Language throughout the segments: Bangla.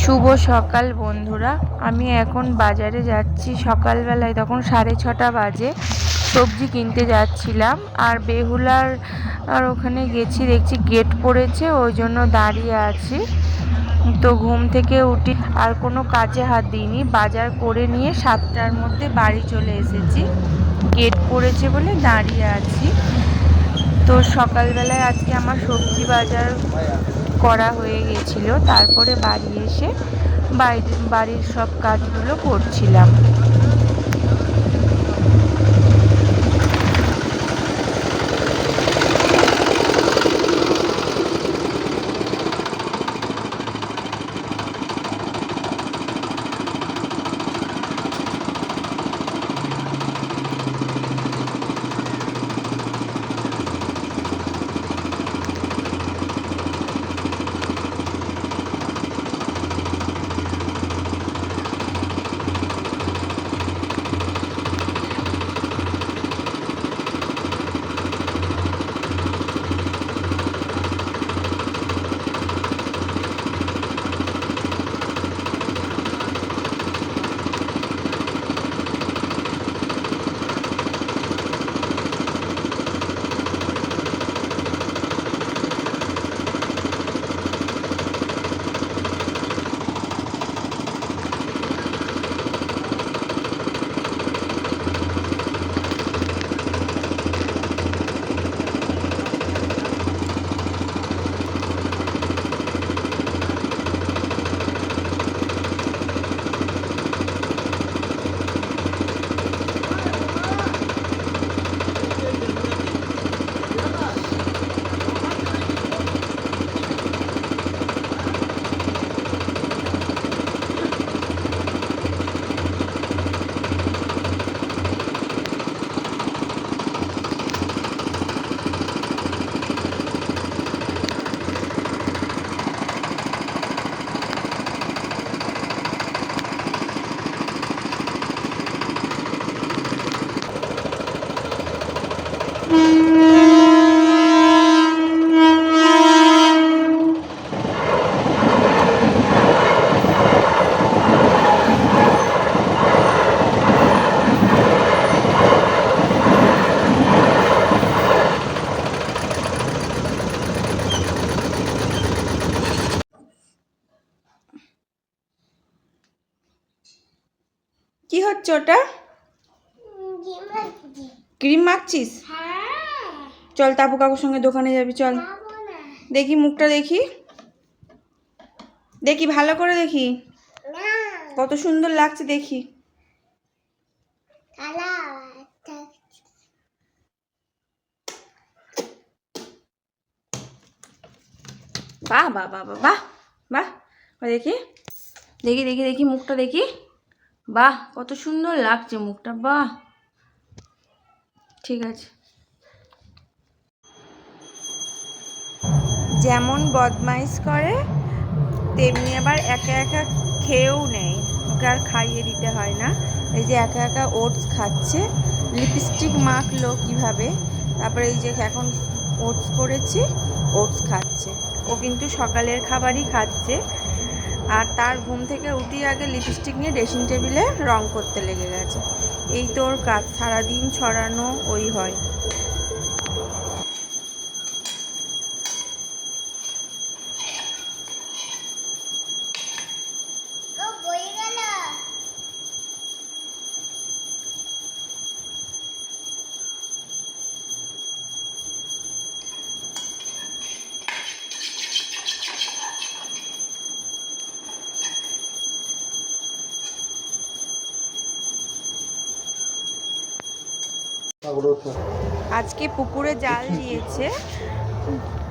শুভ সকাল বন্ধুরা। আমি এখন বাজারে যাচ্ছি সকালবেলায়, তখন 6:30 বাজে। সবজি কিনতে যাচ্ছিলাম আর বেহুলার ওখানে গেছি, দেখছি গেট পড়েছে, ওই জন্য দাঁড়িয়ে আছি। তো ঘুম থেকে উঠি আর কোনো কাজে হাত দিইনি, বাজার করে নিয়ে 7টার মধ্যে বাড়ি চলে এসেছি। গেট পড়েছে বলে দাঁড়িয়ে আছি। তো সকালবেলায় আজকে আমার সবজি বাজার করা হয়ে গেছিল, তারপরে বাড়ি এসে বাড়ির সব কাজগুলো করছিলাম। কি হচ্ছে ওটা? ক্রিম মাখছিস? চল তাপু কাকুর সঙ্গে দোকানে যাবি, চল। দেখি মুখটা, দেখি দেখি ভালো করে দেখি, কত সুন্দর লাগছে দেখি। বাহ বাহ বাহ বাহ বাহ বাহ, দেখি দেখি দেখি দেখি মুখটা দেখি। বাহ, কত সুন্দর লাগছে মুখটা, বাহ। ঠিক আছে। যেমন বদমাইশ করে তেমনি আবার একা একা খেয়েও নেয়, ওকে আর খাইয়ে দিতে হয় না। এই যে একা একা ওটস খাচ্ছে, লিপস্টিক মাখলো কিভাবে, তারপরে এই যে এখন ওটস করেছি, ওটস খাচ্ছে। ও কিন্তু সকালের খাবারই খাচ্ছে। আর তার ঘুম থেকে উঠি আগে লিপস্টিক নিয়ে ড্রেসিং টেবিলে রং করতে লেগে গেছে। এই তোর কাজ, সারাদিন ছড়ানো ওই হয়। আজকে পুকুরে জাল দিয়েছে,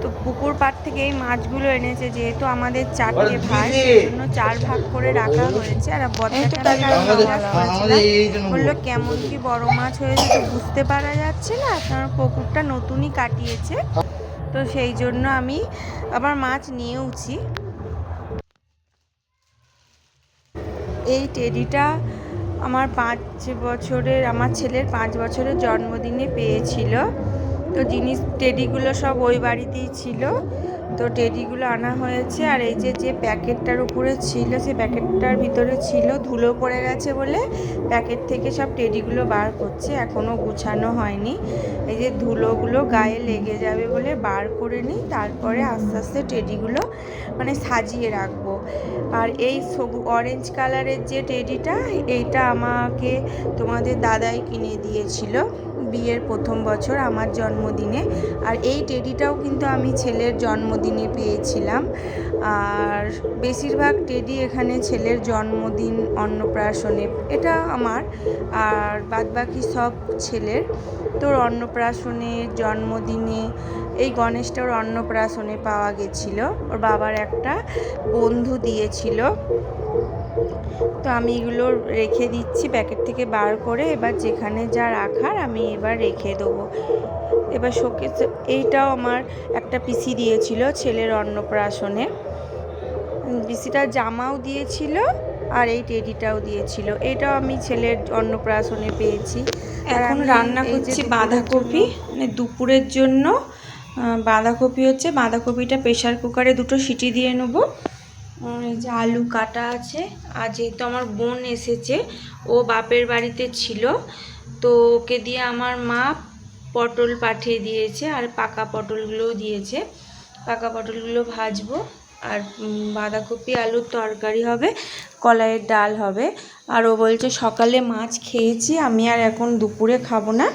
তো পুকুর পাড় থেকে এই মাছগুলো এনেছে। যেহেতু আমাদের 4টে ভাই, সেই জন্য 4 ভাগ করে রাখা হয়েছে। আর বললো কেমন কি বড় মাছ হয়েছে, তো বুঝতে পারা যাচ্ছে না, কারণ পুকুরটা নতুনই কাটিয়েছে, তো সেই জন্য আমি আবার মাছ নিয়েওছি। এই টেডিটা আমার 5 বছরের, আমার ছেলের 5 বছরের জন্মদিনে পেয়েছিল। তো টেডিগুলো সব ওই বাড়িতেই ছিল, তো টেডিগুলো আনা হয়েছে। আর এই যে প্যাকেটটার উপরে ছিল, সে প্যাকেটটার ভিতরে ছিল, ধুলো পড়ে গেছে বলে প্যাকেট থেকে সব টেডিগুলো বার করছে, এখনও গুছানো হয়নি। এই যে ধুলোগুলো গায়ে লেগে যাবে বলে বার করে নিই, তারপরে আস্তে আস্তে টেডিগুলো মানে সাজিয়ে রাখবো। আর এই অরেঞ্জ কালারের যে টেডিটা, এইটা আমাকে তোমাদের দাদাই কিনে দিয়েছিল বিয়ের প্রথম বছর আমার জন্মদিনে। আর এই টেডিটাও কিন্তু আমি ছেলের জন্মদিনে পেয়েছিলাম। আর বেশিরভাগ টেডি এখানে ছেলের জন্মদিন, অন্নপ্রাশনে, এটা আমার, আর বাদবাকি সব ছেলের। তোর অন্নপ্রাশনে, জন্মদিনে, এই গণেশটা ওর অন্নপ্রাশনে পাওয়া গেছিল, ওর বাবার একটা বন্ধু দিয়েছিল। তো আমি এগুলো রেখে দিচ্ছি প্যাকেট থেকে বার করে। এবার যেখানে যা রাখার আমি এবার রেখে দেবো। এবার শোকেস, এইটাও আমার একটা পিসি দিয়েছিল ছেলের অন্নপ্রাশনে। পিসিটা জামাও দিয়েছিল আর এই টেডিটাও দিয়েছিল, এটাও আমি ছেলের অন্নপ্রাশনে পেয়েছি। এখন রান্না করছি বাঁধাকপি, মানে দুপুরের জন্য বাঁধাকপি হচ্ছে। বাঁধাকপিটা প্রেশার কুকারে 2টো সিটি দিয়ে নেবো। এই যে আলু কাটা আছে। আর যেহেতু আমার বোন এসেছে, ও বাপের বাড়িতে ছিল, তো ওকে দিয়ে আমার মা পটল পাঠিয়ে দিয়েছে, আর পাকা পটলগুলোও দিয়েছে। পাকা পটলগুলো ভাজবো, আর বাঁধাকপি আলুর তরকারি হবে, কলাইয়ের ডাল হবে। আর ও বলছে সকালে মাছ খেয়েছি, আমি আর এখন দুপুরে খাবো না,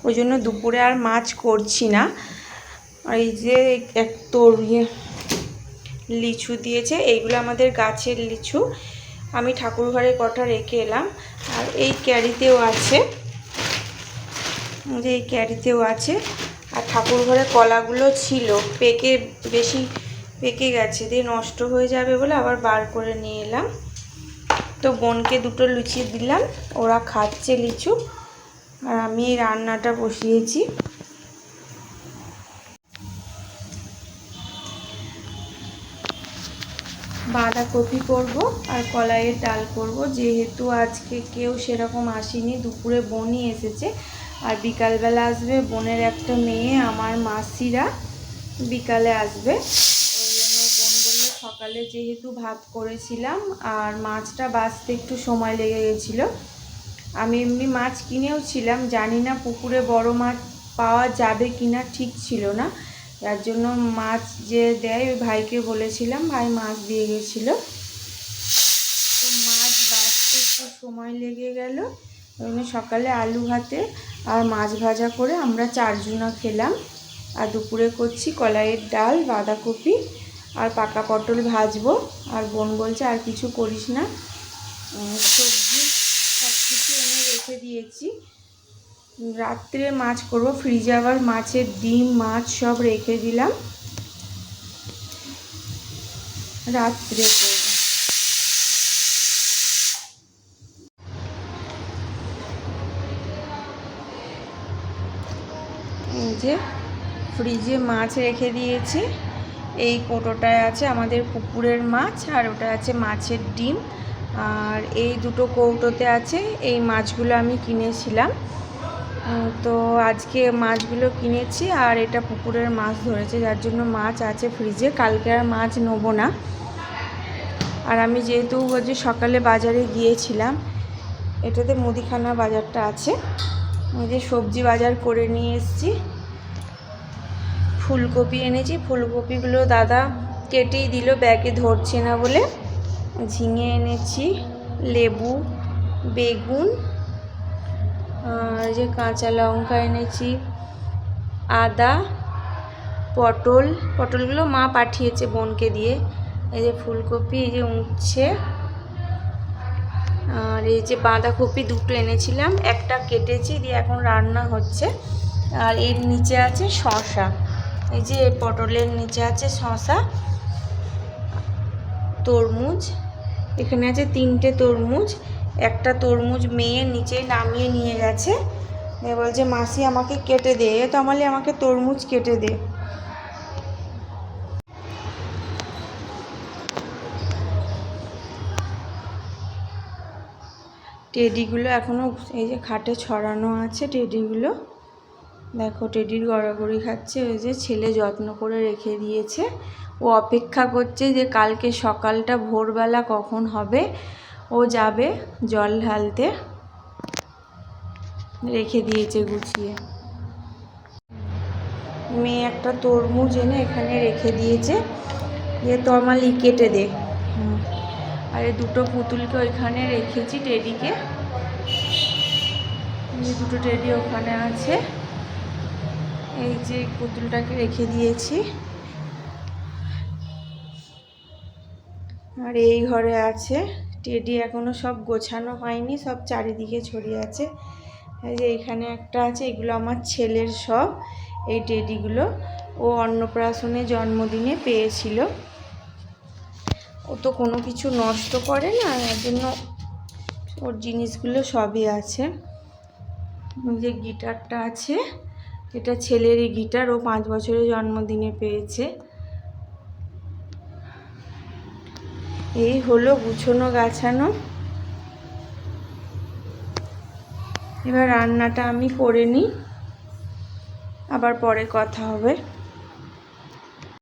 ওই জন্য দুপুরে আর মাছ করছি না। আর এই যে এক তোর লিচু দিয়েছে, এইগুলো আমাদের গাছের লিচু, আমি ঠাকুর ঘরে কটা রেখে এলাম। আর এই ক্যারিতেও আছে, যে এই ক্যারিতেও আছে। আর ঠাকুর ঘরে কলাগুলো ছিল, বেশি পেকে গেছে, দিয়ে নষ্ট হয়ে যাবে বলে আবার বার করে নিয়ে এলাম। তো বোনকে 2টো লুচি দিলাম, ওরা খাচ্ছে লিচু। আর আমি এই রান্নাটা বসিয়েছি। বাঁধাকপি করব আর কলাইয়ের ডাল করব। যেহেতু আজকে কেউ সেরকম আসেনি, দুপুরে বোনই এসেছে, আর বিকালবেলা আসবে বোনের একটা মেয়ে, আমার মাসিরা বিকালে আসবে। ওই জন্য বোন বললো সকালে যেহেতু ভাত করেছিলাম আর মাছটা বাছতে একটু সময় লেগে গেছিলো। আমি এমনি মাছ কিনেও ছিলাম, জানি না পুকুরে বড় মাছ পাওয়া যাবে কিনা, ঠিক ছিল না, যার জন্য মাছ যে দেয় ওই ভাইকে বলেছিলাম, ভাই মাছ দিয়ে গেছিলো। তো মাছ বাছতে একটু সময় লেগে গেল, ওই জন্য সকালে আলু ভাতে আর মাছ ভাজা করে আমরা 4 জনা খেলাম। আর দুপুরে করছি কলাইয়ের ডাল, বাঁধাকপি আর পাকা পটল ভাজবো। আর বোন বলছে আর কিছু করিস না, সবজি সব কিছু এনে রেখে দিয়েছি, রাত্রে মাছ করব। ফ্রিজে আবার মাছের ডিম, মাছ সব রেখে দিলাম, রাত্রে করব। এই যে ফ্রিজে মাছ রেখে দিয়েছি, এই কৌটোটায় আছে আমাদের পুকুরের মাছ, আর ওটা আছে মাছের ডিম। আর এই 2টো কৌটোতে আছে এই মাছগুলো আমি কিনেছিলাম। তো আজকে মাছগুলো কিনেছি, আর এটা পুকুরের মাছ ধরেছে, যার জন্য মাছ আছে ফ্রিজে, কালকে আর মাছ নেবো না। আর আমি যেহেতু হচ্ছে সকালে বাজারে গিয়েছিলাম, এটাতে মুদিখানা বাজারটা আছে, ওই যে সবজি বাজার করে নিয়ে এসেছি। ফুলকপি এনেছি, ফুলকপিগুলো দাদা কেটেই দিল, ব্যাগে ধরছে না বলে। ঝিঙে এনেছি, লেবু, বেগুন, আর যে কাঁচা লঙ্কা এনেছি, আদা, পটলগুলো মা পাঠিয়েছে বোনকে দিয়ে। এই যে ফুলকপি, এই যে উচ্ছে, আর এই যে বাঁধাকপি 2টো এনেছিলাম, একটা কেটেছি, দিয়ে এখন রান্না হচ্ছে। আর এর নিচে আছে শসা, এই যে পটলের নিচে আছে শসা, তরমুজ, এখানে আছে 3টে তরমুজ। একটা তরমুজ মেয়ে নিচে নামিয়ে নিয়ে গেছে, বলছে মাসি আমাকে কেটে দে, তো আমাকে তরমুজ কেটে দে। টেডিগুলো এখনও এই যে খাটে ছড়ানো আছে, টেডিগুলো দেখো, টেডির গড়াগড়ি খাচ্ছে, ওই যে ছেলে যত্ন করে রেখে দিয়েছে, ও অপেক্ষা করছে যে কালকে সকালটা ভোরবেলা কখন হবে, ও যাবে জল ঢালতে। রেখে দিয়েছে গুছিয়ে। মেয়ে একটা তরমুজ এনে এখানে রেখে দিয়েছে, দিয়ে তরমালি কেটে দে। আর এই দুটো পুতুলকে ওইখানে রেখেছি, টেডিকে। দুটো টেডি ওখানে আছে। এই যে পুতুলটাকে রেখে দিয়েছি। আর এই ঘরে আছে টেডি, এখনো সব গোছানো হয়নি, সব চারিদিকে ছড়িয়ে আছে। এই যে এখানে একটা আছে, এগুলো আমার ছেলের সব, এই টেডিগুলো ও অন্নপ্রাশনে জন্মদিনে পেয়েছিল। ও তো কোনো কিছু নষ্ট করে না, এর জন্য ওর জিনিসগুলো সবই আছে। যে গিটারটা আছে, এটা ছেলেরই গিটার, ও 5 বছরের জন্মদিনে পেয়েছে। এই হলো গুছানো গাছানো। এবার রান্নাটা আমি করে নিই, আবার পরে কথা হবে।